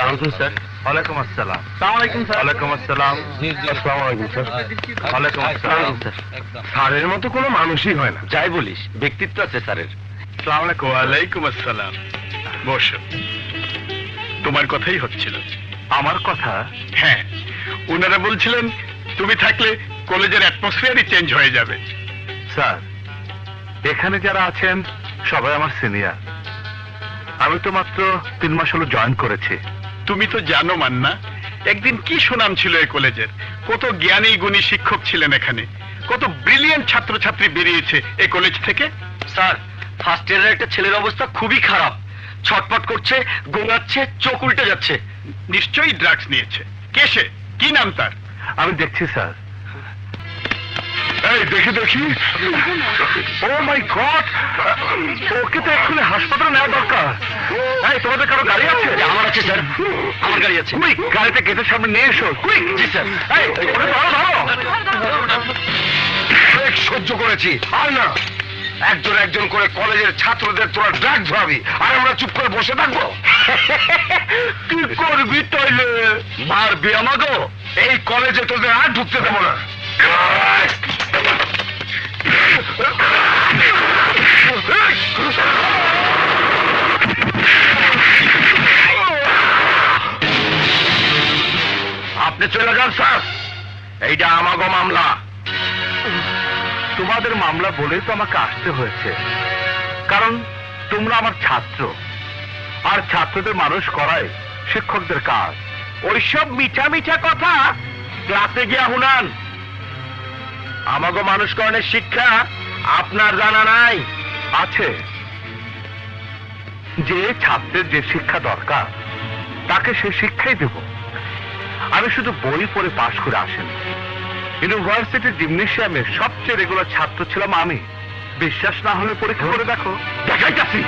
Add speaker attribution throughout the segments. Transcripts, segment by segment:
Speaker 1: আলাইকুম স্যার।
Speaker 2: ওয়ালাইকুম আসসালাম।
Speaker 1: আসসালামু আলাইকুম স্যার।
Speaker 2: ওয়ালাইকুম আসসালাম।
Speaker 1: জি জি, আসসালামু আলাইকুম স্যার।
Speaker 2: ওয়ালাইকুম আসসালাম।
Speaker 1: স্যার
Speaker 2: স্যারের মতো কোনো মানুষই হয় না।
Speaker 1: যাই বলিস, ব্যক্তিত্ব আছে স্যারের।
Speaker 2: আসসালামু আলাইকুম। ওয়ালাইকুম আসসালাম। বসো। তোমার কথাই হচ্ছিল। আমার কথা? হ্যাঁ, ওনারা বলছিলেন তুমি থাকলে কলেজের অ্যাটমসফিয়ারই চেঞ্জ হয়ে যাবে। স্যার, এখানে যারা আছেন সবাই আমার সিনিয়র। আমি তো মাত্র 3 মাস হলো জয়েন করেছি। তুমি তো জানো মান্না, একদিন কি সুনাম ছিল এই কলেজের। কত জ্ঞানী গুণী শিক্ষক ছিলেন এখানে, কত ব্রিলিয়েন্ট ছাত্রছাত্রী বেরিয়েছে এই কলেজ থেকে।
Speaker 1: স্যার, ফার্স্ট ইয়ারের একটা ছেলের অবস্থা খুবই খারাপ। ছটপট করছে, গোঙাচ্ছে, চোখ উল্টে যাচ্ছে।
Speaker 2: নিশ্চয়ই ড্রাগস নিয়েছে। কে সে? কি নাম তার? আমি দেখছি স্যার। এই দেখি দেখি। ও মাই গড, ওকে তো এক্ষুনি হাসপাতালে নেওয়া দরকার। এই তোমাদের কারো গাড়ি আছে?
Speaker 1: আমার আছে স্যার, আমার গাড়ি আছে।
Speaker 2: কুইক, গাড়িতে গেটের সামনে নিয়ে এসো। কুইক।
Speaker 1: জি স্যার।
Speaker 2: এই ওকে ধরো ধরো। অনেক সহ্য করেছি, আর না। একজন একজন করে কলেজের ছাত্রদের তোরা ড্রাগ ধরাবি, আর আমরা চুপ করে বসে থাকবো? কি করবি তাইলে? মারবি আমাকে? এই কলেজে তোদের আর ঢুকতে দেবো না। আপনি চলে যান স্যার, এইটা আমাগো মামলা। তোমাদের মামলা বলেই তো আমাকে আসতে হয়েছে, কারণ তোমরা আমার ছাত্র, আর ছাত্রদের মানুষ করাই শিক্ষকদের কাজ। ওইসব মিঠা মিঠা কথা ক্লাসে গিয়া শুনান। আমাগো মানুষকরণের শিক্ষা আপনার জানা নাই? আছে। যে ছাত্রের যে শিক্ষা দরকার তাকে সে শিক্ষাই দেব। আমি শুধু বই পড়ে পাশ করে আসেনি, ইউনিভার্সিটির জিমনেশিয়ামের সবচেয়ে রেগুলার ছাত্র ছিলাম আমি। বিশ্বাস না হলে পরীক্ষা করে দেখো। দেখাইতাছি।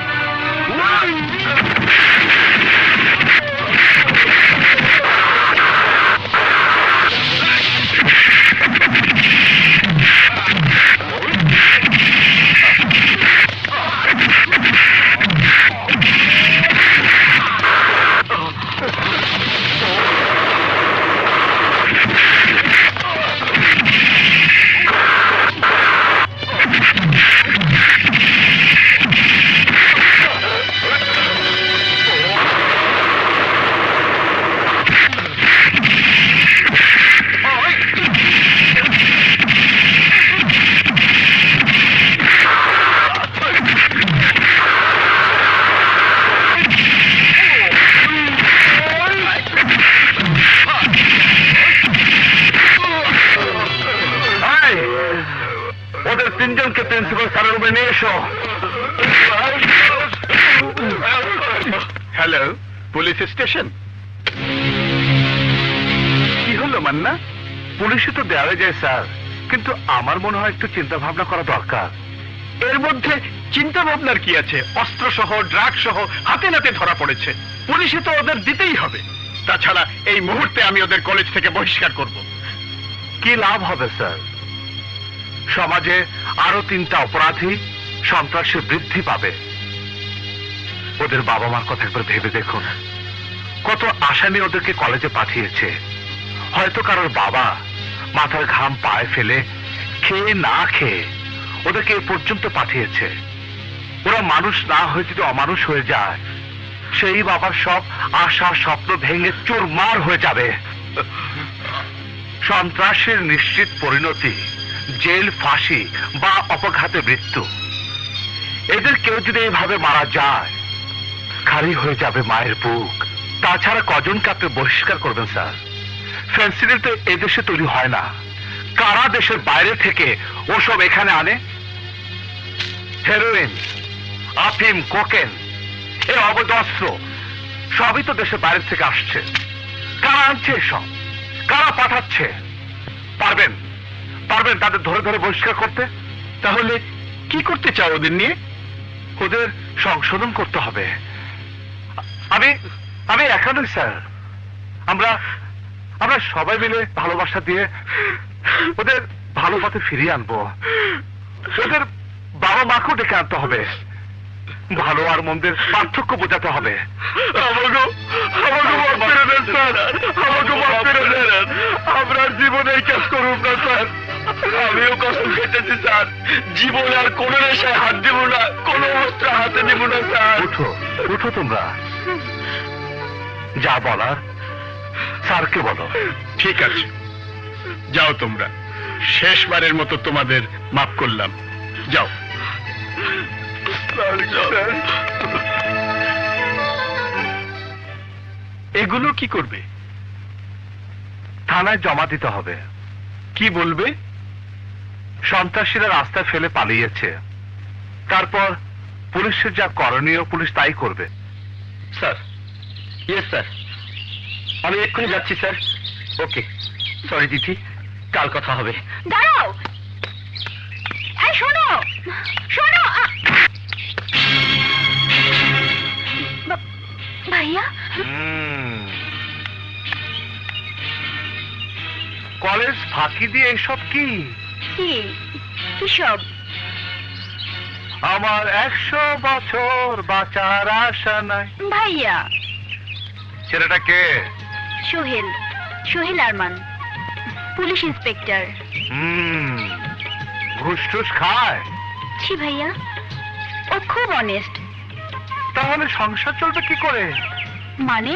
Speaker 2: ওদের তিনজনকে প্রিন্সিপাল স্যারের রুমে নিয়ে এসো। Hello, police station. কি হলো মান্না? পুলিশে তো দেওয়া যায় স্যার, কিন্তু আমার মনে হয় একটু চিন্তা ভাবনা করা দরকার। এর মধ্যে চিন্তা ভাবনার কি আছে? অস্ত্র সহ, ড্রাগ সহ হাতে নাতে ধরা পড়েছে। পুলিশে তো ওদের দিতেই হবে। তাছাড়া এই মুহূর্তে আমি ওদের কলেজ থেকে বহিষ্কার করব। কি লাভ হবে স্যার? সমাজে আরো 3টা অপরাধী সন্ত্রাসী বৃদ্ধি পাবে। ওদের বাবা মার কথা একবার ভেবে দেখুন। কত আশা নিয়ে ওদেরকে কলেজে পাঠিয়েছে। হয়তো কারোর বাবা মাথার ঘাম পায়ে ফেলে খেয়ে না খেয়ে ওদেরকে এ পর্যন্ত পাঠিয়েছে। ওরা মানুষ না হয়ে যদি অমানুষ হয়ে যায়, সেই বাবার সব আশা স্বপ্ন ভেঙে চুরমার হয়ে যাবে। সন্ত্রাসের নিশ্চিত পরিণতি জেল, ফাঁসি বা অপঘাতে মৃত্যু। এদের কেউ যদি এইভাবে মারা যায়, খালি হয়ে যাবে মায়ের বুক। তাছাড়া কজনকে আপনি বহিষ্কার করবেন স্যার? ফেন্সিডিল তো এদেশে তৈরি হয় না। কারা দেশের বাইরে থেকে ওসব এখানে আনে? হেরোইন, আফিম, কোকেন, এ অবৈধ অস্ত্র সবই তো দেশের বাইরে থেকে আসছে। কারা আনছে এসব? কারা পাঠাচ্ছে? পারবেন পারবেন তাদের ধরে ধরে বহিষ্কার করতে? তাহলে কি করতে চাও ওদের নিয়ে? ওদের সংশোধন করতে হবে। আমি একা নই স্যার, আমরা সবাই মিলে ভালোবাসা দিয়ে ওদের ভালো পথে ফিরিয়ে আনবো। ওদের বাবা মাকেও ডেকে আনতে হবে। ভালো আর মন্দের পার্থক্য বোঝাতে হবে। আপনার জীবনে এই কাজ করুন না স্যার।
Speaker 1: আমিও কষ্ট খেটেছি স্যার, জীবনে আর কোনো নেশায় হাত দেব না, কোনো অস্ত্র হাতে দেব না স্যার।
Speaker 2: উঠো উঠো তোমরা, যা বলার স্যারকে বলো।
Speaker 3: ঠিক আছে, যাও তোমরা, শেষবারের মতো তোমাদের মাফ করলাম, যাও। এগুলো কি করবে?
Speaker 2: থানায় জমা দিতে হবে।
Speaker 3: কি বলবে?
Speaker 2: সন্ত্রাসীরা রাস্তায় ফেলে পালিয়েছে, তারপর পুলিশের যা করণীয় পুলিশ তাই করবে।
Speaker 1: স্যার, ইয়েস স্যার, আমি এক্ষুনি যাচ্ছি স্যার। ওকে, সরি তিথি, কাল কথা হবে।
Speaker 4: দাঁড়াও, এই শোনো শোনো। ভাইয়া,
Speaker 2: কলেজ ফাঁকি দিয়ে এসব কি?
Speaker 4: কি কিসব?
Speaker 2: আমার 100 বছর বাঁচার আশা নাই।
Speaker 4: ভাইয়া,
Speaker 2: ছেলেটা কে?
Speaker 4: Sohel, Sohel Arman, police inspector.
Speaker 2: ঘুষ টুস খায়?
Speaker 4: ছি ভাইয়া, ও খুব অনেস্ট।
Speaker 2: তাহলে সংসার চলবে কি করে?
Speaker 4: মানে?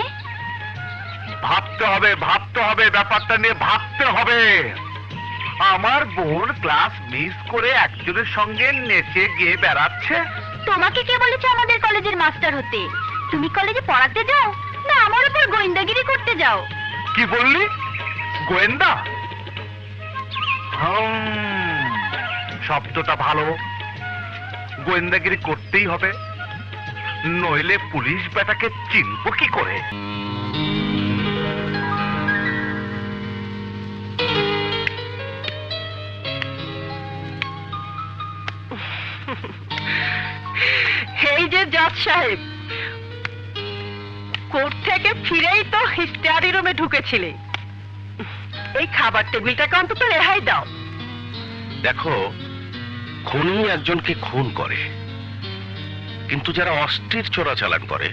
Speaker 2: ভাবতে হবে, ভাবতে হবে, ব্যাপারটা নিয়ে ভাবতে হবে। আমার বোন ক্লাস মিস করে একজনের সঙ্গে নেচে গিয়ে বেড়াচ্ছে।
Speaker 4: তোমাকে কে বলেছে আমাদের কলেজের মাস্টার হতে? তুমি কলেজে পড়াতে যাও না আমার উপর গোয়েন্দাগিরি করতে যাও?
Speaker 2: কি বললি? গোয়েন্দা? শব্দটা ভালো। গোয়েন্দাগিরি করতেই হবে, নইলে পুলিশ বেটাকে চিনব কি করে?
Speaker 5: এই যে জজ সাহেব, কোর্ট থেকে ফিরেই তো স্টাডি রুমে ঢুকেছিলে। এই খাবার টেবিলটাকে অন্তত রেহাই দাও।
Speaker 6: দেখো, খুনি একজনকে খুন করে, কিন্তু যারা অস্ত্রের চোরাচালান করে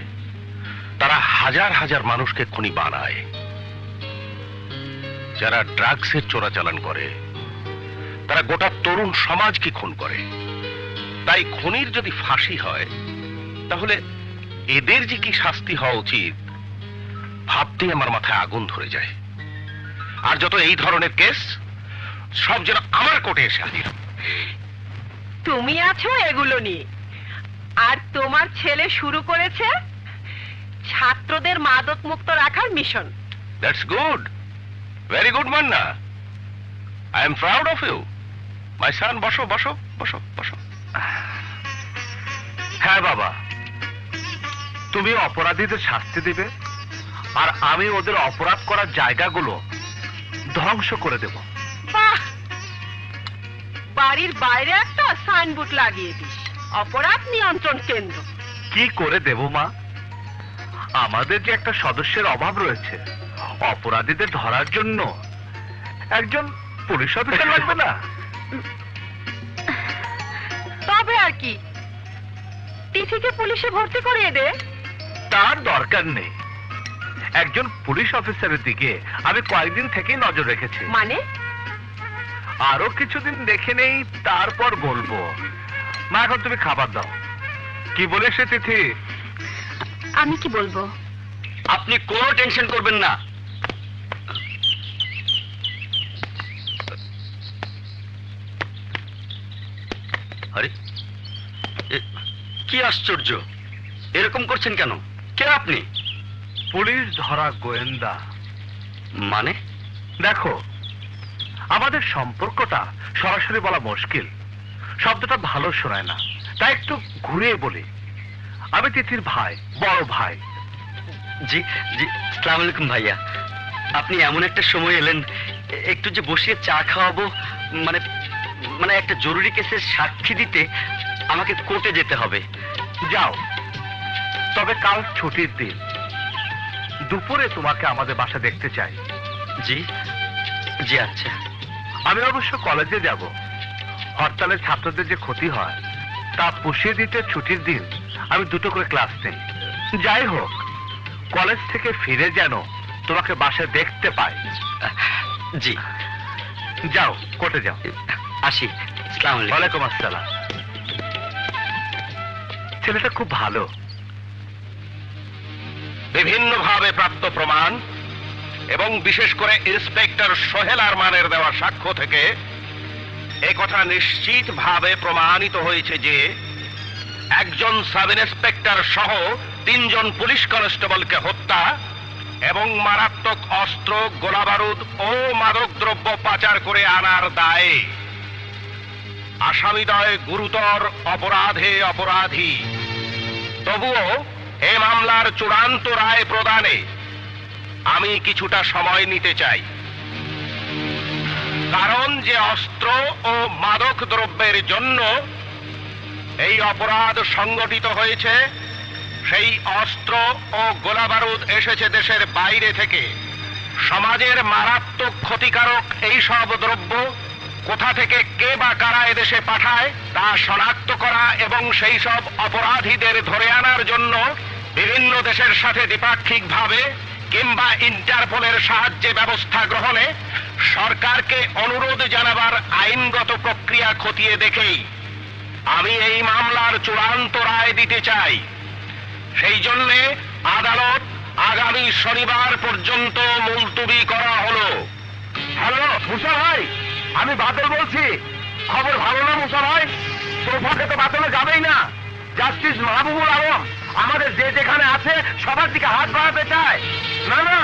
Speaker 6: তারা হাজার হাজার মানুষকে খুনি বানায়। যারা ড্রাগসের চোরাচালান করে তারা গোটা তরুণ সমাজকে খুন করে। তাই খুনির যদি ফাঁসি হয় তাহলে এদের যে কি শাস্তি হওয়া উচিত ভাবতেই আমার মাথায় আগুন ধরে যায়। আর যত এই ধরনের কেস সব যেন আমার কোর্টে এসে হাজির।
Speaker 5: তুমি আছো এগুলো নিয়ে, আর তোমার ছেলে শুরু করেছে ছাত্রদের মাদক মুক্ত রাখার mission.
Speaker 6: That's good, very good Manna. I am proud of you my son. বসো বসো বসো বসো।
Speaker 2: হ্যাঁ বাবা, তুমি অপরাধীদের শাস্তি দিবে, আর আমি ওদের অপরাধ করার জায়গাগুলো ধ্বংস করে দেব।
Speaker 5: বাহ, বাড়ির বাইরে একটা সাইনবোর্ড লাগিয়ে দিস, অপরাধ নিয়ন্ত্রণ কেন্দ্র।
Speaker 2: কি করে দেব মা? আমাদের যে একটা সদস্যের অভাব রয়েছে, অপরাধীদের ধরার জন্য একজন পুলিশ অফিসার লাগবে না?
Speaker 5: তবে আর কি, তিথিকে পুলিশে ভর্তি করিয়ে দে।
Speaker 2: তার দরকার নেই। একজন পুলিশ অফিসারের দিকে আমি কয়েকদিন থেকেই নজর রেখেছি।
Speaker 5: মানে?
Speaker 2: আরো কিছুদিন দেখে নেই, তারপর বলবো। মা, এখন তুমি খাবার দাও। কি বলে সে তিথি?
Speaker 4: আমি কি বলবো?
Speaker 1: আপনি কোনো টেনশন করবেন না। আরে, কি আশ্চর্য, এরকম করছেন কেন? কে আপনি?
Speaker 2: পুলিশ ধরা গোয়েন্দা।
Speaker 1: মানে?
Speaker 2: দেখো, আমাদের সম্পর্কটা সরাসরি বলা মুশকিল, শব্দটা ভালো শোনায় না, তাই একটু ঘুরিয়ে বলি। আমি তিথির ভাই, বড় ভাই।
Speaker 1: জি জি, আসসালামু আলাইকুম ভাইয়া। আপনি এমন একটা সময় এলেন, একটু যে বসিয়ে চা খাওয়াবো, মানে মানে একটা জরুরি কেসের সাক্ষী দিতে আমাকে কোর্টে যেতে হবে।
Speaker 2: যাও, তবে কাল ছুটির দিন, দুপুরে তোমাকে আমাদের বাসা দেখতে চাই।
Speaker 1: জি জি, আচ্ছা।
Speaker 2: আমি অবশ্য কলেজে যাব। হরতালের ছাত্রদের যে ক্ষতি হয় তা পুষিয়ে দিতে ছুটির দিন আমি 2টো করে ক্লাস নেই। যাই হোক, কলেজ থেকে ফিরে যেন তোমাকে বাসায় দেখতে পাই।
Speaker 1: জি,
Speaker 2: যাও, কোর্টে যাও।
Speaker 1: আসি। আসসালামু আলাইকুম।
Speaker 2: ওয়ালাইকুম আসসালাম। ছেলেটা খুব ভালো।
Speaker 6: বিভিন্নভাবে প্রাপ্ত প্রমাণ এবং বিশেষ করে ইন্সপেক্টর সোহেল আরমানের দেওয়া সাক্ষ্য থেকে এ কথা নিশ্চিতভাবে প্রমাণিত হয়েছে যে একজন সাব ইন্সপেক্টর সহ 3 জন পুলিশ কনস্টেবলকে হত্যা এবং মারাত্মক অস্ত্র, গোলাবারুদ ও মাদকদ্রব্য পাচার করে আনার দায়ে আসামিদ্বয় গুরুতর অপরাধে অপরাধী। তবুও এ মামলার চূড়ান্ত রায় প্রদানে আমি কিছুটা সময় নিতে চাই, কারণ যে অস্ত্র ও মাদক দ্রব্যের জন্য এই অপরাধ সংগঠিত হয়েছে সেই অস্ত্র ও গোলাবারুদ এসেছে দেশের বাইরে থেকে। সমাজের মারাত্মক ক্ষতিকারক এই সব দ্রব্য কোথা থেকে কে বা কারা এদেশে পাঠায় তা শনাক্ত করা এবং সেই সব অপরাধীদের ধরে আনার জন্য বিভিন্ন দেশের সাথে দ্বিপাক্ষিকভাবে কিংবা ইন্টারপোলের সাহায্যে ব্যবস্থা গ্রহণে সরকারকে অনুরোধ জানাবার আইনগত প্রক্রিয়া খতিয়ে দেখেই আমি এই মামলার চূড়ান্ত রায় দিতে চাই। সেই জন্যে আদালত আগামী শনিবার পর্যন্ত মুলতবি করা হলো।
Speaker 2: হ্যালো মুসা ভাই, আমি বাদল বলছি। খবর ভালো না মুসা ভাই? তোফাকে তো বাদলে যাবেই না। জাস্টিস মাহবুবুল আলম আমাদের যে যেখানে আছে সবার দিকে হাত বাড়াতে চায়। না না,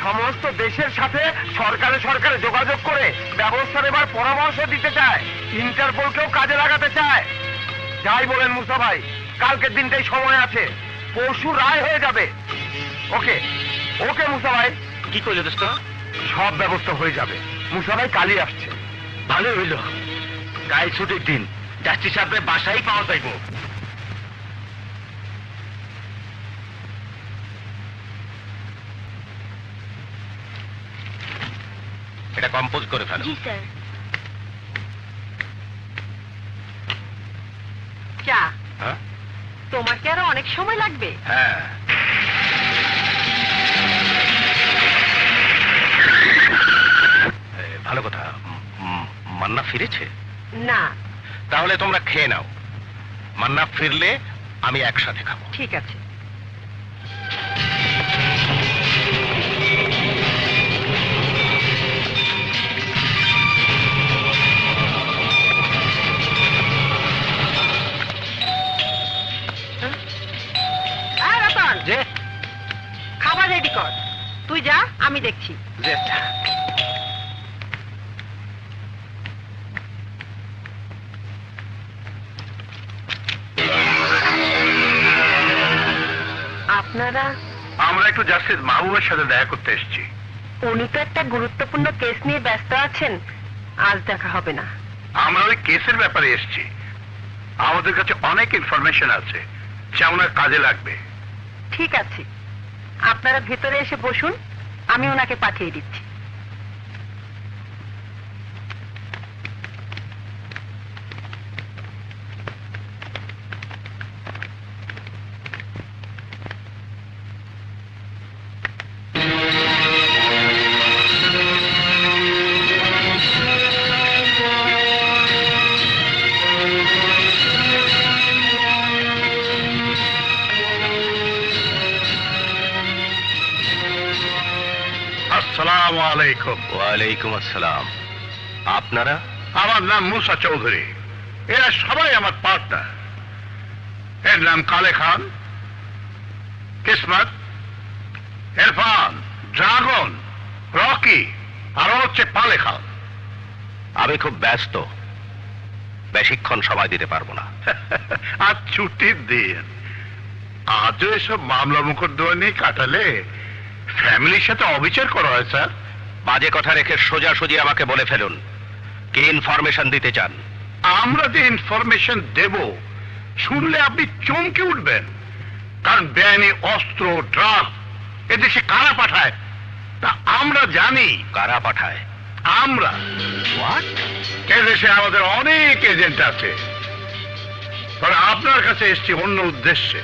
Speaker 2: সমস্ত দেশের সাথে সরকারে যোগাযোগ করে ব্যবস্থা নেবার পরামর্শ দিতে চায়। ইন্টারপোলকেও কাজে লাগাতে চায়। যাই বলেন মুসা ভাই, কালকের দিনটাই সময় আছে, পরশু রায় হয়ে যাবে। ওকে ওকে মুসা ভাই।
Speaker 1: কি করলে দোস্ত?
Speaker 2: সব ব্যবস্থা হয়ে যাবে। মুসা ভাই কালই আসছে।
Speaker 1: ভালো হইল, কাল ছুটির দিন, জাস্টিস সাহেবের বাসায় পাওয়া যাইব।
Speaker 6: এটা কম্পোজ করে ফেলো।
Speaker 4: জি স্যার।
Speaker 5: চা
Speaker 6: হ্যাঁ
Speaker 5: তোমার কি আরো অনেক সময় লাগবে?
Speaker 6: হ্যাঁ, ভালো কথা। মান্না ফিরেছে?
Speaker 5: না।
Speaker 6: তাহলে তোমরা খেয়ে নাও, মান্না ফিরলে আমি একসাথে খাবো।
Speaker 5: ঠিক আছে। রতন,
Speaker 1: যে
Speaker 5: খাবার রেডি কর। তুই যা, আমি দেখছি।
Speaker 1: যে
Speaker 5: আপনারা?
Speaker 2: আমরা একটু জাস্টিস মাহবুবের সাথে দেখা করতে এসেছি।
Speaker 5: উনি তো একটা গুরুত্বপূর্ণ কেস নিয়ে ব্যস্ত আছেন, আজ দেখা হবে না।
Speaker 2: আমরা ওই কেসের ব্যাপারে এসেছি। আমাদের কাছে অনেক ইনফরমেশন আছে, যা ওনার কাজে লাগবে।
Speaker 5: ঠিক আছে, আপনারা ভেতরে এসে বসুন, আমি ওনাকে পাঠিয়ে দিচ্ছি।
Speaker 2: আসসালামু আলাইকুম।
Speaker 6: ওয়ালাইকুম আসসালাম। আপনারা?
Speaker 2: আমার নাম মুসা চৌধুরী। এরা সবাই আমার পার্টনার। এর নাম কালে খান, কিসমত, ইরফান, ড্রাগন, রকি, আর হচ্ছে পালে খান।
Speaker 6: আমি খুব ব্যস্ত, বেশিক্ষণ সময় দিতে পারবো না।
Speaker 2: আর ছুটির দিন, আজও এসব মামলা মোকদ্দমা নিয়ে কাটালে ফ্যামিলির সাথে অবিচার করা হয় স্যার।
Speaker 6: বাজে কথা রেখে সোজাসুজি আমাকে বলে ফেলুন, কি ইনফরমেশন দিতে চান?
Speaker 2: আমরা যে ইনফরমেশন দেব শুনলে আপনি চমকে উঠবেন। কারণ বেআইনি অস্ত্র, ড্রাগ এদেশে কারা পাঠায় তা আমরা জানি।
Speaker 6: কারা পাঠায়?
Speaker 2: আমরা। এদেশে আমাদের অনেক এজেন্ট আছে। তবে আপনার কাছে এসেছি অন্য উদ্দেশ্যে।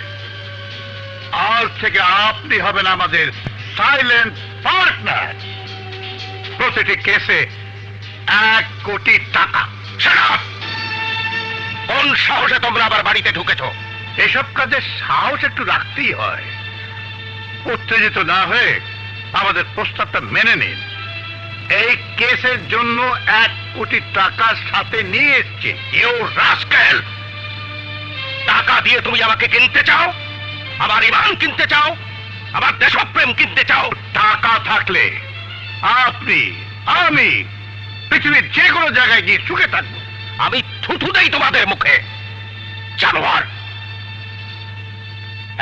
Speaker 2: আজ থেকে আপনি হবেন আমাদের সাইলেন্ট পার্টনার। প্রতিটি কেসে 1 কোটি টাকা।
Speaker 6: কোন সাহসে তোমরা আবার বাড়িতে ঢুকেছো?
Speaker 2: এসব কাজে সাহস একটু রাখতেই হয়। উত্তেজিত না হয়ে আমাদের প্রস্তাবটা মেনে নিন। এই কেসের জন্য 1 কোটি টাকা সাথে নিয়ে এসছে।
Speaker 6: You rascal! টাকা দিয়ে তুমি আমাকে কিনতে চাও? আমার ইমান কিনতে চাও? আমার দেশপ্রেম কিনতে চাও?
Speaker 2: টাকা থাকলে আপনি আমি পৃথিবীর যে কোনো জায়গায় গিয়ে সুখে থাকবো।
Speaker 6: আমি থুথু দেই তোমাদের মুখে। জানোয়ার!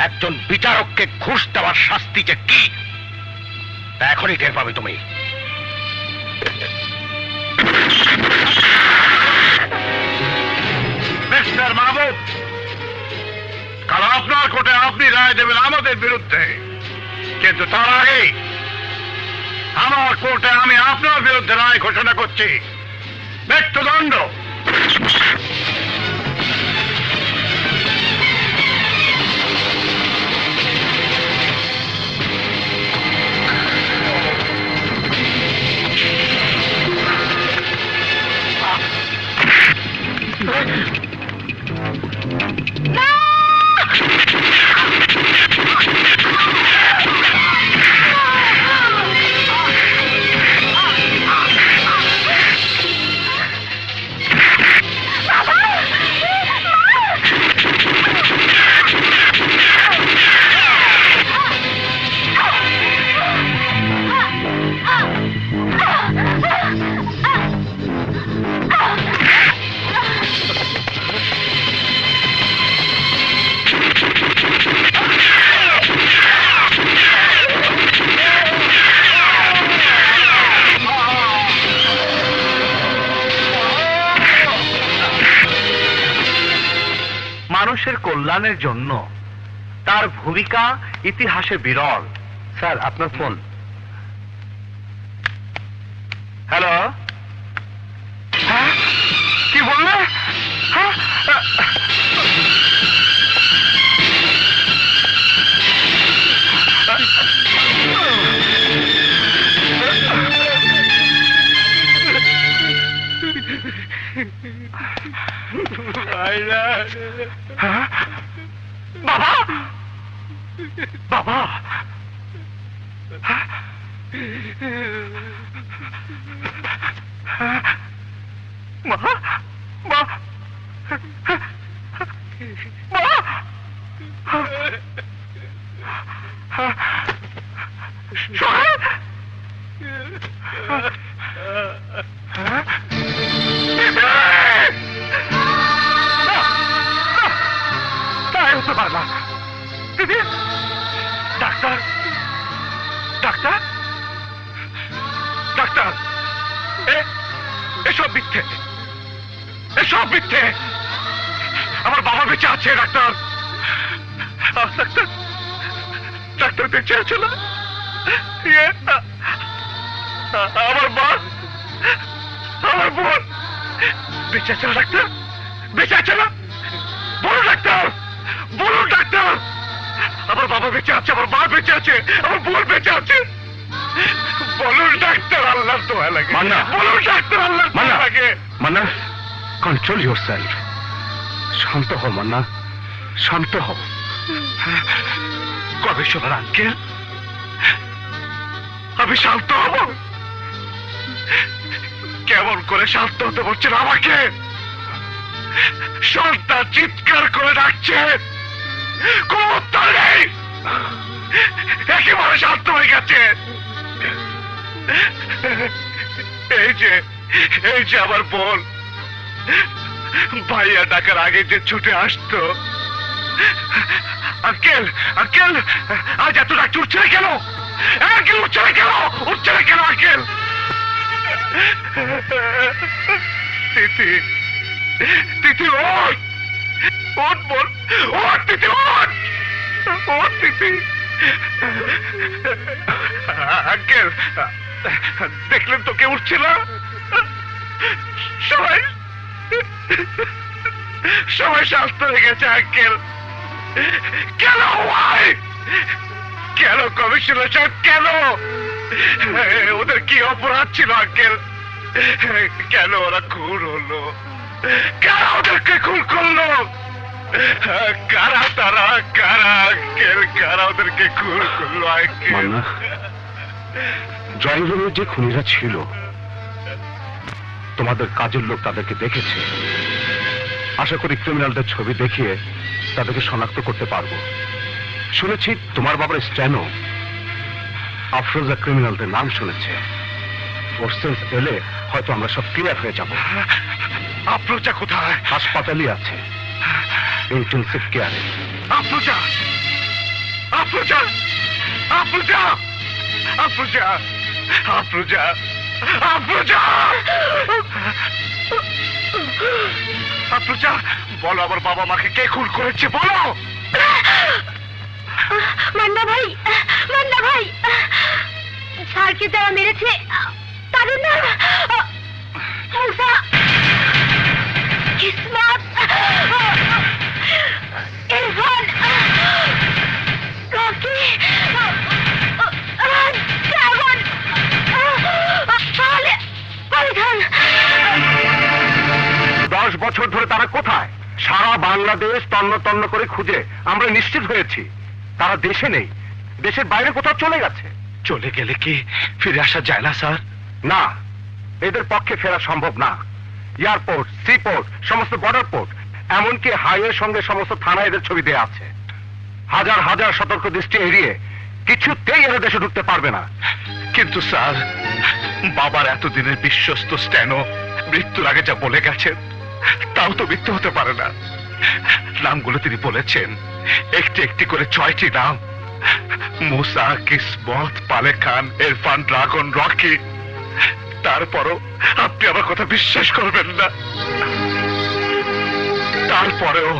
Speaker 6: একজন বিচারককে ঘুষ দেওয়ার শাস্তি যে কি তা এখনই টের পাবে তুমি।
Speaker 2: মিস্টার মাহবুব, কাল আপনার কোর্টে আপনি রায় দেবেন আমাদের বিরুদ্ধে, কিন্তু তার আগে আমার কোর্টে আমি আপনার বিরুদ্ধে রায় ঘোষণা করছি। মৃত্যুদণ্ড। মানুষের কল্যাণের জন্য তার ভূমিকা ইতিহাসে বিরল। স্যার, আপনার ফোন। হ্যালো। হ্যাঁ, কি বললে? হ্যাঁ, বাবা, বাবা, মা, মা, সোহেল, হতে পারে না দিদি। ডাক্তার, ডাক্তার, ডাক্তার, এসব মিথ্যে, এসব মিথ্যে। আমার বাবা বেঁচে আছে ডাক্তার। ডাক্তার, ডাক্তার বেঁচে আছে না? আমার মা, আমার বোন বেঁচে আছে না ডাক্তার? বেঁচে আছে না? বলুন ডাক্তার, বলুন ডাক্তার। আমার বাবা বেঁচে আছে, আমার মা বেঁচে আছে, আমার বোন বেঁচে আছে। বলুন ডাক্তার, আল্লাহর দোয়া লাগে। বলুন ডাক্তার, আল্লাহর দোয়া লাগে।
Speaker 3: Manna, control yourself. শান্ত হও মান্না, শান্ত হও।
Speaker 2: কবে শোনার আঙ্কেল আমি শান্ত হব? কেমন করে শান্ত হতে পারছেন আমাকে? সন্তান চিৎকার করে ডাকছে, কোন উত্তর নেই, একেবারে শান্ত হয়ে গেছে। এই যে আমার বোন ভাইয়া ডাকার আগে যে ছুটে আসতো। আঙ্কেল, আঙ্কেল, আজ এত ডাক উঠছে না কেন? আঙ্কেল উঠছে না কেন? উঠছে না কেন আঙ্কেল? তিথি, তিথি ওঠ, ওঠ বল, ওঠ তিথি, ওঠ, ওঠ তিথি। আঙ্কেল দেখলেন তো কে উঠছে না? সবাই সবাই শান্ত হয়ে গেছে আঙ্কেল। কেন ভাই, কেন কমিশনার সাহেব, কেন? ওদের কি অপরাধ ছিল আঙ্কেল? কেন ওরা খুন হলো? কারা ওদেরকে খুন করলো? কারা তারা, কারা আঙ্কেল, কারা ওদেরকে খুন করলো আঙ্কেল?
Speaker 3: মান্না, জয়নুলের যে খুনিরা ছিল, তোমাদের কাজের লোক তাদেরকে দেখেছে। আশা করি ক্রিমিনালদের ছবি দেখিয়ে তাদেরকে শনাক্ত করতে পারবো। শুনেছি তোমার বাবার স্ট্যানো আফরোজা ক্রিমিনালদের নাম শুনেছে। ওর সেন্স এলে হয়তো আমরা সব ক্লিয়ার হয়ে যাব।
Speaker 2: আফরোজা কোথায়?
Speaker 3: হাসপাতালই আছে, ইন্টেনসিভ কেয়ারে।
Speaker 2: আফরোজা, আফরোজা, আফরোজা, আফরোজা, আফরোজা, আফরোজা, আফরোজা, বলো আমার বাবা মাকে কে খুন করেছে, বলো।
Speaker 4: মান্না ভাই, মান্না ভাই, স্যারকে যারা মেরেছে তাদের নাম মুসা, কিসমত, ইরফান, রকি, ড্রাগন, পলিথন।
Speaker 3: 10 বছর ধরে তারা কোথায়? সারা বাংলাদেশ তন্ন তন্ন করে খুঁজে আমরা নিশ্চিত হয়েছি তারা দেশে নেই, দেশের বাইরে কোথাও চলে গেছে।
Speaker 2: চলে গেলে কি ফিরে আসা যায় না স্যার?
Speaker 3: না, এদের পক্ষে ফেরা সম্ভব না। এয়ারপোর্ট, সিপোর্ট, সমস্ত বর্ডার পোর্ট, এমনকি হাইওয়ের সঙ্গে সমস্ত থানা এদের ছবি দেয়া আছে। হাজার হাজার সতর্ক দৃষ্টি এড়িয়ে কিছুতেই এরা দেশে ঢুকতে পারবে না।
Speaker 2: কিন্তু স্যার, বাবার এতদিনের বিশ্বস্ত স্ট্যানো মৃত্যুর আগে যা বলে গেছেন তাও তো মৃত্যু হতে পারে না। নামগুলো তিনি বলেছেন, একটি একটি করে 6টি নাম, মুসা, কিসমত, পালে খান, ইরফান, ড্রাগন, রকি। তারপরও আপনি আমার কথা বিশ্বাস করবেন না। তারপরেও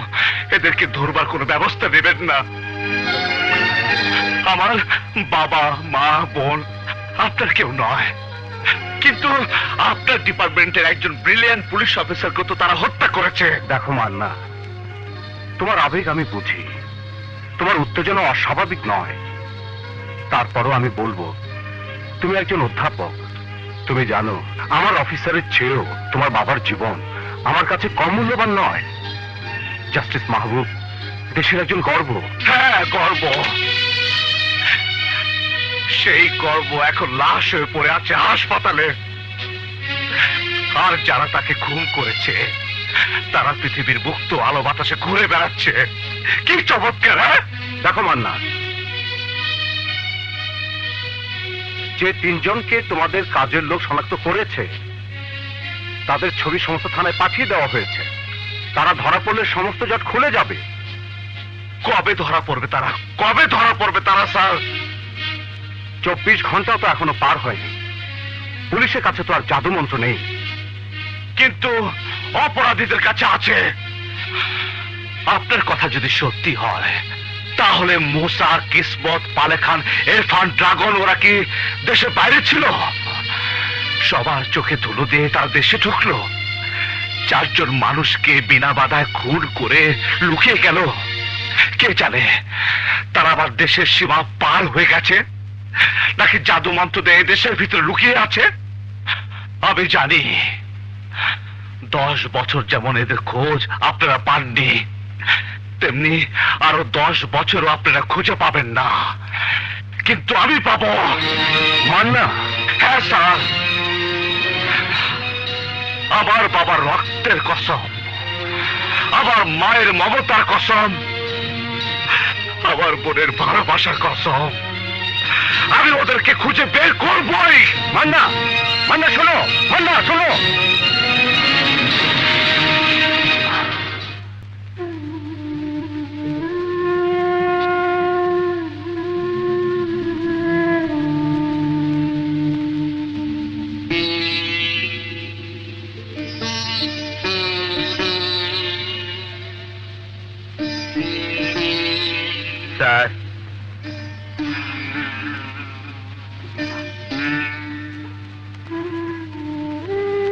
Speaker 2: এদেরকে ধরবার কোনো ব্যবস্থা নেবেন না। আমার বাবা, মা, বোন আপনার কেউ নয়, কিন্তু আপনার ডিপার্টমেন্টের একজন ব্রিলিয়ান্ট পুলিশ অফিসারকে তো তারা হত্যা করেছে।
Speaker 3: দেখো মান্না, তোমার আবেগ আমি বুঝি, তোমার উত্তেজনা অস্বাভাবিক নয়। তারপরও আমি বলবো, তুমি একজন অধ্যাপক, তুমি জানো আমার অফিসারের চেয়েও তোমার বাবার জীবন আমার কাছে কম মূল্যবান নয়। জাস্টিস মাহবুব দেশের একজন গর্ব।
Speaker 2: হ্যাঁ, গর্ব। সেই গর্ব এখন লাশ হয়ে পড়ে আছে হাসপাতালে। আর যারা তাকে খুন করেছে তারা পৃথিবীর মুক্ত আলো বাতাসে ঘুরে বেড়াচ্ছে। কি চমৎকার! হ্যাঁ,
Speaker 3: দেখো মান্না, যে 3 জনকে তোমাদের কাজের লোক শনাক্ত করেছে তাদের ছবি সমস্ত থানায় পাঠিয়ে দেওয়া হয়েছে। তারা ধরা পড়লে সমস্ত জট খুলে যাবে।
Speaker 2: কবে ধরা পড়বে তারা? কবে ধরা পড়বে তারা স্যার?
Speaker 3: 24 ঘন্টাও তো এখনো পার হয়নি। পুলিশের কাছে তো আর জাদু মন্ত্র নেই।
Speaker 2: কিন্তু অপরাধীদের কাছে আছে। আপনার কথা যদি সত্যি হয় তাহলে মুসা, কিসমত, পালে খান, ইরফান, ড্রাগন ওরা কি দেশের বাইরে ছিল? সবার চোখে ধুলো দিয়ে তারা দেশে ঢুকলো। 4 জন মানুষকে বিনা বাধায় খুন করে লুকিয়ে গেল। কে জানে তারা আবার দেশের সীমা পার হয়ে গেছে, নাকি জাদু মন্ত্র দিয়ে দেশের ভিতরে লুকিয়ে আছে। আমি জানি 10 বছর যেমন এদের খোঁজ আপনারা পাননি, তেমনি আরো 10 বছরও আপনারা খুঁজে পাবেন না। কিন্তু আমি পাবো।
Speaker 3: মান্না,
Speaker 2: হ্যাঁ স্যার, আমার বাবার রক্তের কসম, আমার মায়ের মমতার কসম, আমার বোনের ভালোবাসার কসম, আমি ওদেরকে খুঁজে বের করবই।
Speaker 3: মান্না, মান্না শোনো, মান্না শোনো।
Speaker 2: স্যার,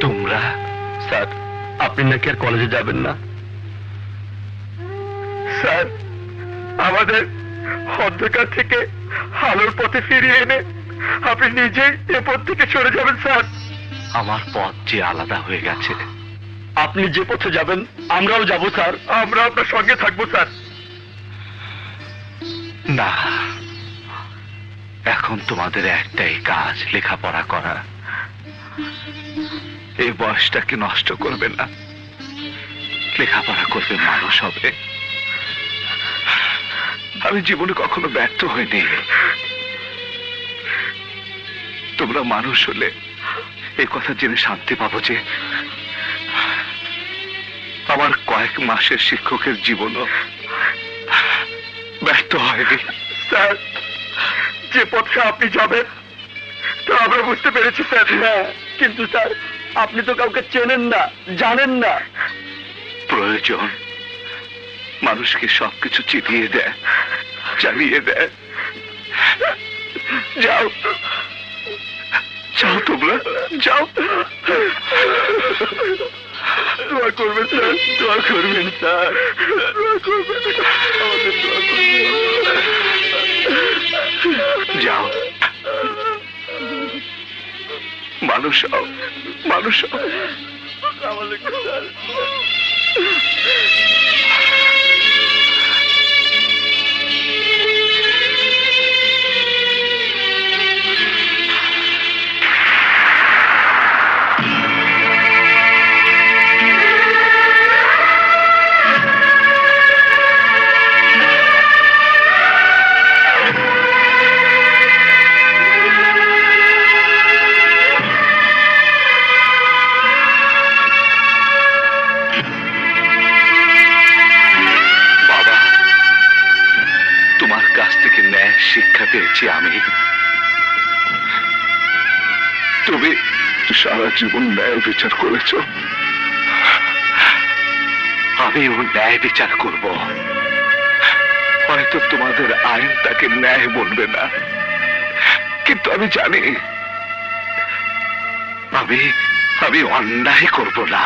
Speaker 2: তোমরা?
Speaker 3: স্যার, আপনি নাকি আর কলেজে যাবেন না?
Speaker 2: স্যার, আমাদের অন্ধকার থেকে আলোর পথে ফিরিয়ে এনে আপনি নিজেই এ পথ থেকে সরে যাবেন স্যার।
Speaker 3: আমার পথ যে আলাদা হয়ে গেছে।
Speaker 1: আপনি যে পথে যাবেন আমরাও যাব স্যার।
Speaker 2: আমরা আপনার সঙ্গে থাকবো স্যার।
Speaker 3: না, এখন তোমাদের একটাই কাজ, লেখাপড়া করা। এই বয়সটাকে নষ্ট করবে না, লেখাপড়া করবে, মানুষ হবে। আমি জীবনে কখনো ব্যর্থ হইনি। তোমরা মানুষ হলে এই কথা জেনে শান্তি পাবো যে আমার কয়েক মাসের শিক্ষকের জীবনও ব্যর্থ হয়নি।
Speaker 2: স্যার, যে পথে আপনি যাবেন তা আমরা বুঝতে পেরেছি স্যার।
Speaker 1: হ্যাঁ, কিন্তু স্যার আপনি তো কাউকে চেনেন না, জানেন না।
Speaker 3: প্রয়োজন মানুষকে সবকিছু চিনিয়ে দেয়, চালিয়ে দেয়। যাও যাও, তোমরা যাও।
Speaker 2: দোয়া করবেন স্যার,
Speaker 1: দোয়া করবেন স্যার।
Speaker 2: দোয়া করবেন, আমাদের দোয়া করবেন।
Speaker 3: যাও, মানুষ হও, মানুষ হও।
Speaker 2: আমাদেরকে স্যার।
Speaker 3: শিক্ষা পেয়েছি আমি। তুমি সারা জীবন ন্যায় বিচার করেছ, আমিও ন্যায় বিচার করব। হয়তো তোমাদের আইন তাকে ন্যায় বলবে না, কিন্তু আমি জানি আমি অন্যায় করব না।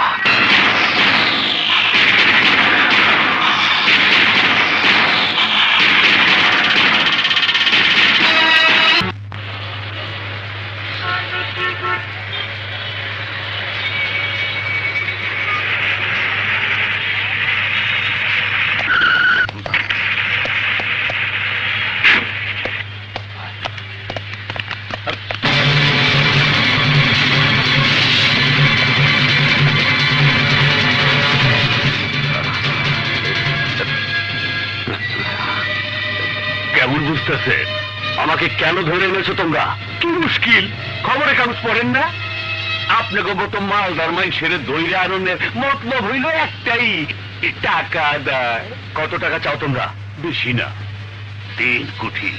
Speaker 2: কেমন বুঝতেছে?
Speaker 1: আমাকে কেন ধরে এনেছো তোমরা?
Speaker 2: কি মুশকিল, খবরে কাগজ পড়েন না?
Speaker 1: আপনাকে মতো মালদার মাইসের দইরে আনন্দের মতলব হইল একটাই, টাকা দেয়। কত টাকা চাও তোমরা?
Speaker 2: বেশি না, 3 কোটি।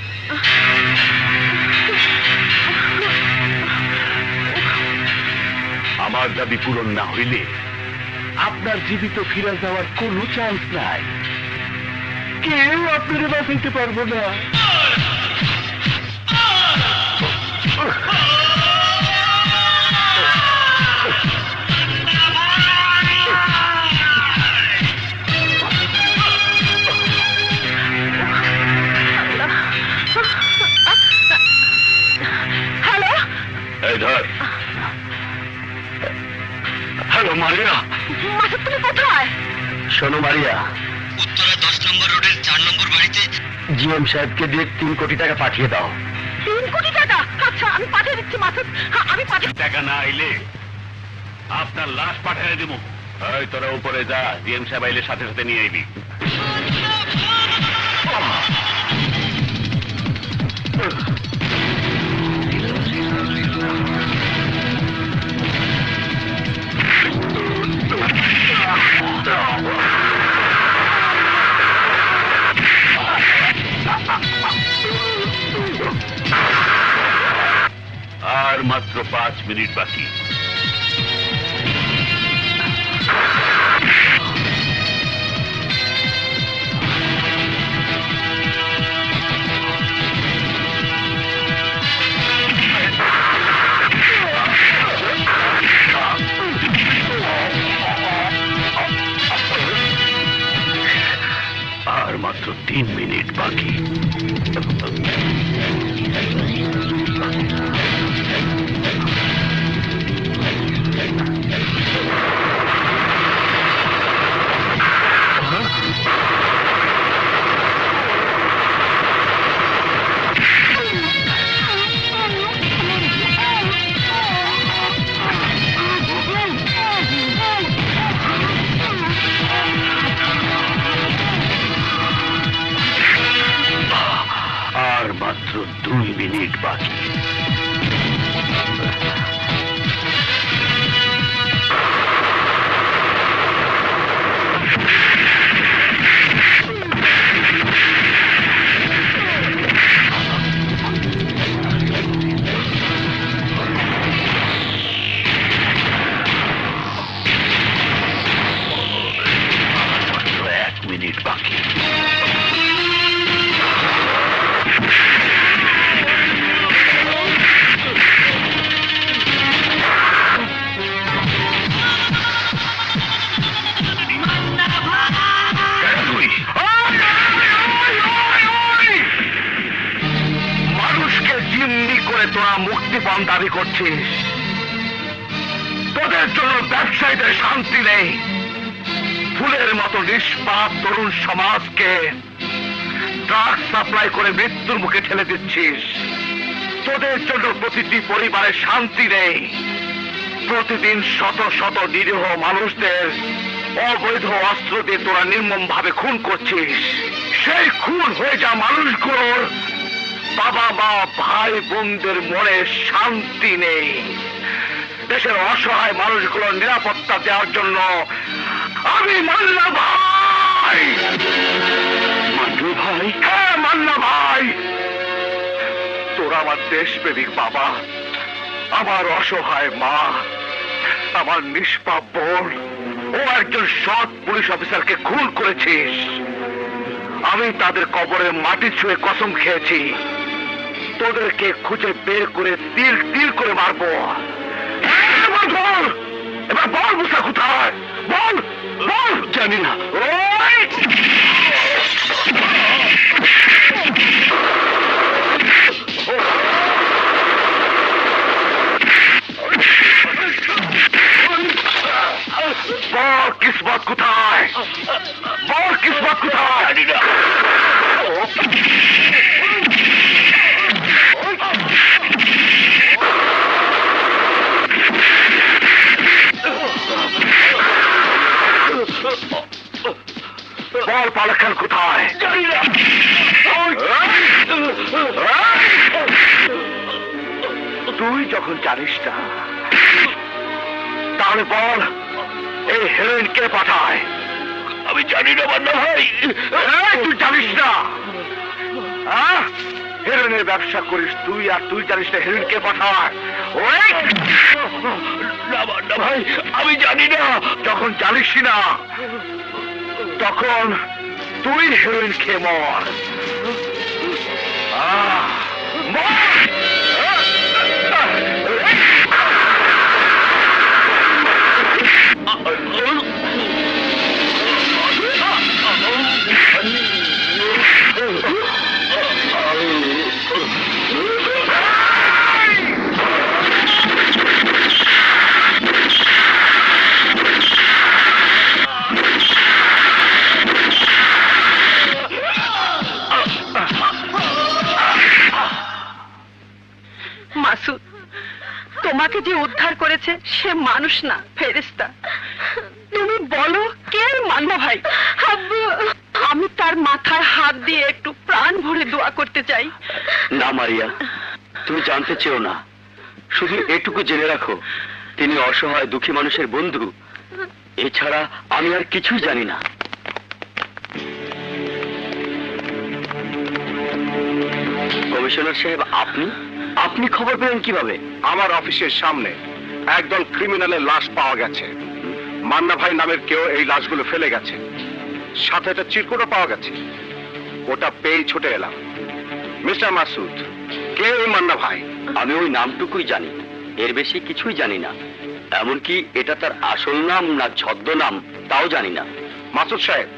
Speaker 1: আমার দাবি পূরণ না হইলে আপনার জীবিত ফিরে যাওয়ার কোনো চান্স নাই। কেউ আপনাকে বাঁচাইতে পারবো না।
Speaker 5: হ্যালো,
Speaker 1: এই ধর। Hello Maria.
Speaker 5: মাসুদ তুমি কোথায়?
Speaker 1: শোনো মারিয়া, উত্তরা 10 নম্বর রোডের 4 নম্বর বাড়িতে জিএম সাহেবকে দিয়ে 3 কোটি টাকা পাঠিয়ে দাও।
Speaker 5: 3 কোটি টাকা? আচ্ছা আমি পাঠিয়ে দিচ্ছি মাসুদ। হ্যাঁ আমি পাঠিয়ে।
Speaker 2: টাকা না আইলে আপনার লাশ পাঠিয়ে দেবো। এই তোরা উপরে যা, জিএম সাহেব আইলে সাথে সাথে নিয়ে আইবি। আর মাত্র 5 মিনিট বাকি। আর
Speaker 3: মাত্র 3 মিনিট বাকি। আর মাত্র 2 মিনিট বাকি। মাত্র 1 মিনিট বাকি। মানুষকে জিম্মি করে তোরা মুক্তিপণ দাবি করছিস। তোদের জন্য ব্যবসায়ীদের শান্তি নেই। ফুলের মতো নিষ্পাপ তরুণ সমাজকে ড্রাগ সাপ্লাই করে মৃত্যুর মুখে ঠেলে দিচ্ছিস। তোদের জন্য প্রতিটি পরিবারের শান্তি নেই। প্রতিদিন শত শত নিরীহ মানুষদের অবৈধ অস্ত্র দিয়ে তোরা নির্মম ভাবে খুন করছিস। সেই খুন হয়ে যা মানুষগুলোর বাবা মা ভাই বোনদের মনে শান্তি নেই। দেশের অসহায় মানুষগুলোর নিরাপত্তা দেওয়ার জন্য আমি মান্না ভাই। মান্না ভাই? হ্যাঁ মান্না ভাই। তোরা আমার দেশপ্রেমিক বাবা, আমার অসহায় মা, আমার নিষ্পাপ বোন ও একজন সৎ পুলিশ অফিসারকে খুন করেছিস। আমি তাদের কবরে মাটি ছুঁয়ে কসম খেয়েছি তোদেরকে খুঁজে বের করে তিল তিল করে মারবো। এবার বল মুসা কোথায়? বল বল। জানি না। বল কিসমত কোথায়? বল কিসমত কোথায়? জানি না। বল পালাখান কোথায়? জানি না। তুই যখন জানিস না তাহলে বল এই হেরোইন কে পাঠায়? আমি জানি না মান্না ভাই। তুই জানিস না? হেরোইনের ব্যবসা করিস তুই, আর তুই জানিস না হেরোইন কে পাঠায়? না মান্না ভাই, আমি জানি না। যখন জানিস না তখন তুই হেরোইন খেয়ে মর।
Speaker 5: মাসুদ, তোমাকে যে উদ্ধার করেছে সে মানুষ না, ফেরেশতা। তুমি বলো কে মান্না ভাই? আমি তার মাথায় হাত দিয়ে একটু প্রাণ ভরে দোয়া করতে চাই।
Speaker 1: না মারিয়া, তুমি জানতে চেও না। শুধু এটুকু জেনে রাখো তিনি অসহায় দুঃখী মানুষের বন্ধু। এছাড়া আমি আর কিছুই জানি না। কমিশনার সাহেব, আপনি খবর পেলেন কিভাবে?
Speaker 3: আমার অফিসের সামনে একদল ক্রিমিনালের লাশ পাওয়া গেছে। মান্না ভাই নামের কেউ এই লাশগুলো ফেলে গেছে। সাথে একটা চিরকুটও পাওয়া গেছে। ওটা পেয়ে ছুটে এলাম। মিস্টার মাসুদ, কে এই মান্না ভাই?
Speaker 1: আমি ওই নামটুকুই জানি, এর বেশি কিছুই জানি না। এমনকি এটা তার আসল নাম না ছদ্মনাম তাও জানি না।
Speaker 3: মাসুদ সাহেব,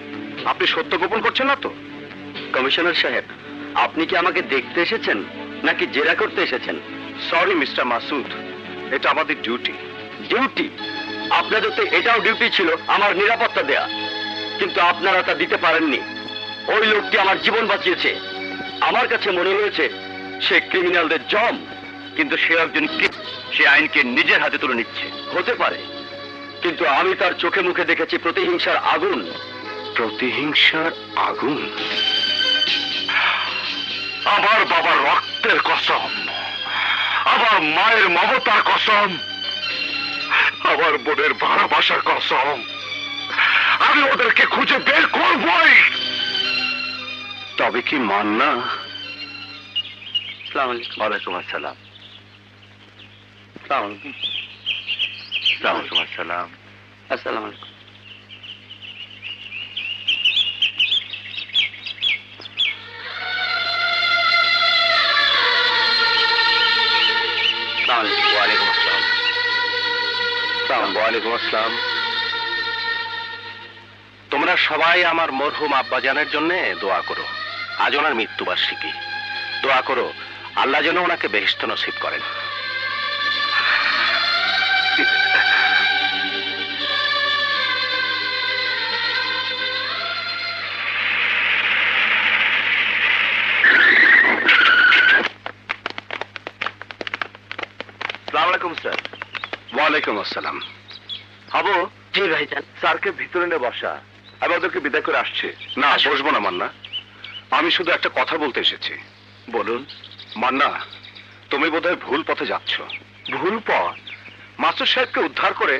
Speaker 3: আপনি সত্য গোপন করছেন না তো?
Speaker 1: কমিশনার সাহেব, আপনি কি আমাকে দেখতে এসেছেন নাকি জেরা করতে এসেছেন?
Speaker 3: সরি মিস্টার মাসুদ, এটা আমাদের ডিউটি।
Speaker 1: ডিউটি? আপনাদের তো এটাও ডিউটি ছিল আমার নিরাপত্তা দেয়া, কিন্তু আপনারা তা দিতে পারেননি। ওই লোকটি আমার জীবন বাঁচিয়েছে। আমার কাছে মনে হয়েছে সে ক্রিমিনালদের জম, কিন্তু সে একজন সে আইনকে নিজের হাতে তুলে নিচ্ছে। হতে পারে, কিন্তু আমি তার চোখে মুখে দেখেছি প্রতিহিংসার আগুন।
Speaker 3: প্রতিহিংসার আগুন? আমার বাবার রক্তের কসম, আমার মায়ের মমতার কসম, আমার বোনের ভালোবাসার কসম, আমি ওদেরকে খুঁজে বের করবই। তবে কি মান্না?
Speaker 1: আসসালামু আলাইকুম।
Speaker 3: ওয়ালাইকুম আসসালাম।
Speaker 1: আসসালামু আলাইকুম।
Speaker 3: ওয়ালাইকুম আসসালাম।
Speaker 1: আসসালামু আলাইকুম।
Speaker 3: ওয়ালাইকুম আসসালাম। ওয়ালাইকুম আসসালাম। তোমরা সবাই আমার মরহুম আব্বাজানের জন্য দোয়া করো। আজ ওনার মৃত্যুবার্ষিকী। দোয়া করো আল্লাহ যেন ওনাকে বেহেশত নসিব করেন।
Speaker 2: আসসালামু আলাইকুম স্যার।
Speaker 3: ওয়ালাইকুম আসসালাম।
Speaker 1: হাবু। জি ভাইজান।
Speaker 2: স্যারকে ভিতরে নিয়ে বসা, আমি ওদেরকে বিদায় করে আসছি।
Speaker 3: না, বসবো না মান্না, আমি শুধু একটা কথা বলতে এসেছি।
Speaker 2: বলুন।
Speaker 3: মান্না, তুমি বোধহয় ভুল পথে যাচ্ছ।
Speaker 2: ভুল পথ?
Speaker 3: মাস্টার সাহেবকে উদ্ধার করে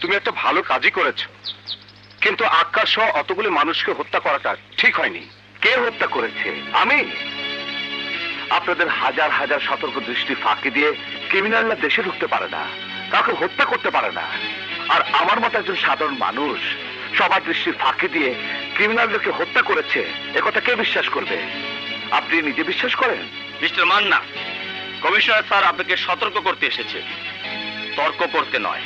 Speaker 3: তুমি একটা ভালো কাজই করেছ, কিন্তু আক্কার সহ অতগুলি মানুষকে হত্যা করাটা ঠিক হয়নি।
Speaker 2: কে হত্যা করেছে? আমি? আপনাদের হাজার হাজার সতর্ক দৃষ্টি ফাঁকি দিয়ে ক্রিমিনালরা দেশে ঢুকতে পারে না, কাউকে হত্যা করতে পারে না। আর আমার মতো একজন সাধারণ মানুষ সবার দৃষ্টি ফাঁকি দিয়ে ক্রিমিনালদেরকে হত্যা করেছে, একথা কে বিশ্বাস করবে? আপনি নিজে বিশ্বাস করেন?
Speaker 1: মিস্টার মান্না, কমিশনার স্যার আপনাকে সতর্ক করতে এসেছে, তর্ক করতে নয়।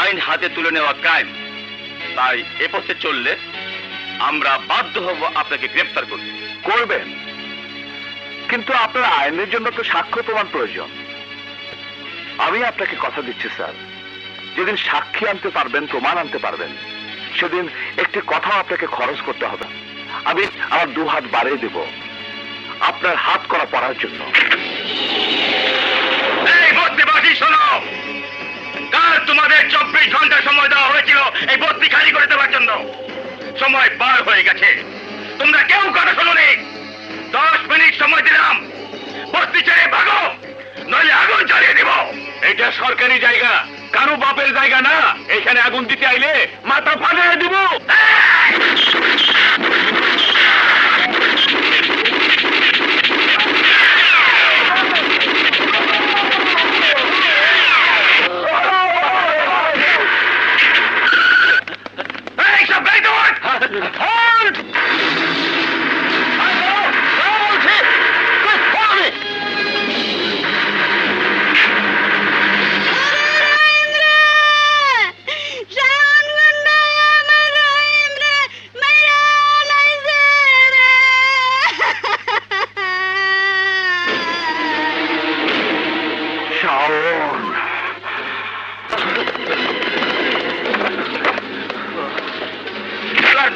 Speaker 1: আইন হাতে তুলে নেওয়া ক্রাইম, তাই এ পথে চললে আমরা বাধ্য হব আপনাকে গ্রেফতার করতে।
Speaker 2: করবেন, কিন্তু আপনার আইনের জন্য তো সাক্ষ্য প্রমাণ প্রয়োজন। আমি আপনাকে কথা দিচ্ছি স্যার, যেদিন সাক্ষী আনতে পারবেন, প্রমাণ আনতে পারবেন, সেদিন একটি কথাও আপনাকে খরচ করতে হবে। আমি আমার 2 হাত বাড়িয়ে দেব আপনার হাত করা পড়ার জন্য।
Speaker 1: এই বস্তিবাসী শোনো, কাল তোমাদের 24 ঘন্টা সময় দেওয়া হয়েছিল এই বস্তি খালি করে দেওয়ার জন্য। সময় পার হয়ে গেছে, তোমরা কেউ কথা শোনোনি। 10 মিনিট সময় দিলাম, বস্তি ছেড়ে ভাগো, নইলে আগুন জ্বালিয়ে দেব।
Speaker 2: এটা সরকারি জায়গা, কারো বাপের জায়গা না। এখানে আগুন দিতে আইলে মাথা ফাটিয়ে দিব।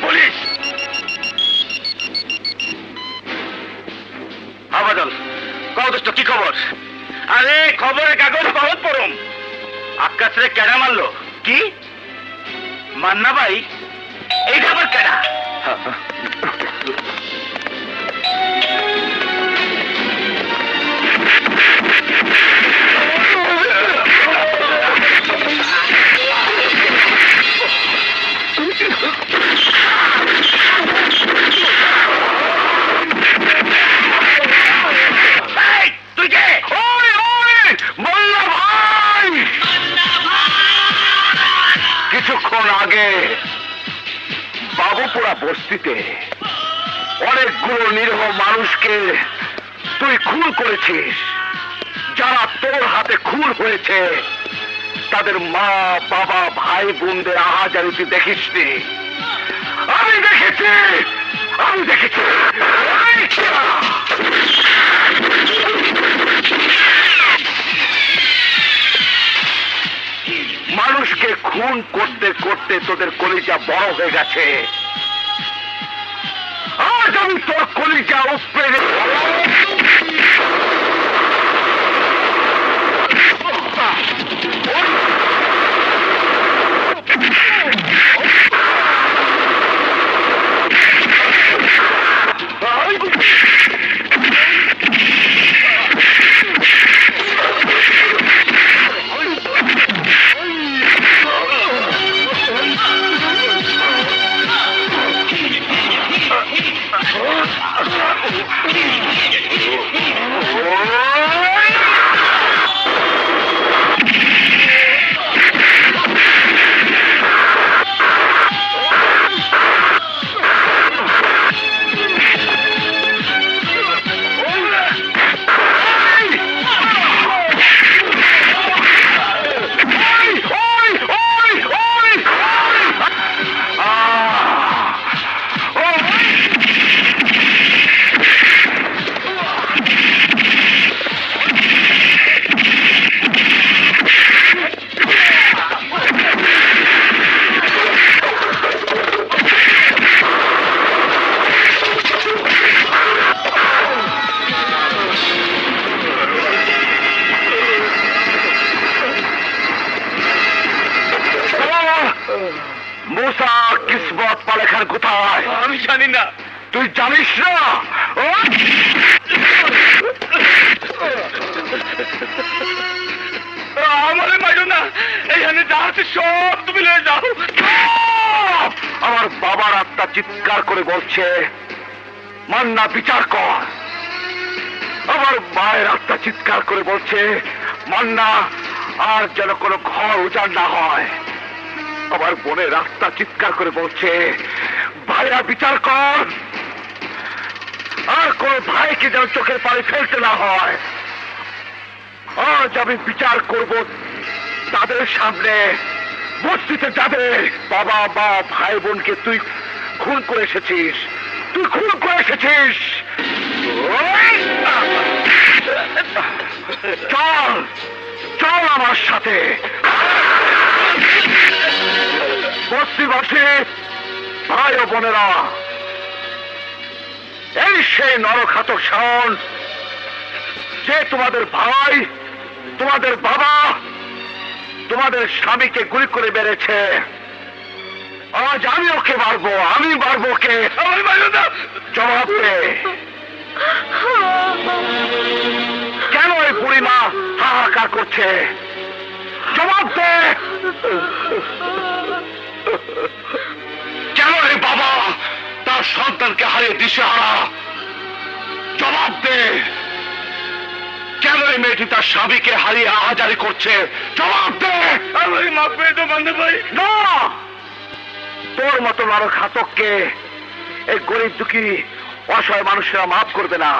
Speaker 1: পুলিশ আবাদল কত কি খবর? আরে খবরের কাগজ বহুত পড়ুম। আকাশ রে কেডা মারলো? কি মান্না ভাই? এইটা আবার কেডা?
Speaker 2: কিছুক্ষণ আগে বাবুপুরা বস্তিতে অনেকগুলো নিরীহ মানুষকে তুই খুন করেছিস। যারা তোর হাতে খুন হয়েছে তাদের মা বাবা ভাই বোনদের আহাজারি তুই দেখিসনি। আমি দেখেছি।
Speaker 3: খুন করতে করতে তোদের কলিজা বড় হয়ে গেছে। আজ আমি তোর কলিজা উপরে মুসা কিসমত পালেখান কোথায়?
Speaker 2: আমি জানি না।
Speaker 3: তুই জানিস না?
Speaker 2: আমারে মারো না, এখানে যা আছে সব তুমি লয়ে যাও।
Speaker 3: আমার বাবার আত্মা চিৎকার করে বলছে, মান্না বিচার কর। আমার মায়ের আত্মা চিৎকার করে বলছে, মান্না আর যেন কোনো ঘর উজাড় না হয়। আমার বোনের আত্মা চিৎকার করে বলছে, ভাইরা বিচার কর, আর কোন ভাইকে যেন চোখের পানি ফেলতে না হয়। আজ আমি বিচার করব তাদের সামনে, বস্তিতে যাদের বাবা মা ভাই বোনকে তুই খুন করে এসেছিস, তুই খুন করে এসেছিস। চল চল আমার সাথে। বস্তিবাসী ভাই ও বোনেরা, এই সেই নরঘাতক শাওন যে তোমাদের ভাই, তোমাদের বাবা, তোমাদের স্বামীকে গুলি করে মেরেছে। আজ আমি ওকে মারবো, আমি মারবো ওকে।
Speaker 2: আমার মারো না।
Speaker 3: জবাব দে, কেন এই বুড়িমা হাহাকার করছে? জবাব দে। কেন এই বাবা তার সন্তানকে হারিয়ে দিশেহারা? জবাব দে। কেন এই মেয়েটি তার স্বামীকে হারিয়ে আহাজারি করছে? জবাব দে।
Speaker 2: আমার মাফ করে দাও বান্ধব ভাই।
Speaker 3: না, তোর মতো নরঘাতককে এই গরিব দুঃখী অসহায় মানুষেরা মাফ করবে না,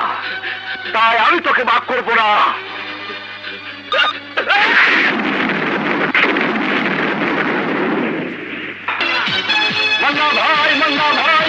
Speaker 3: তাই আমি তোকে মাফ করবো না। মান্না ভাই, মান্না ভাই,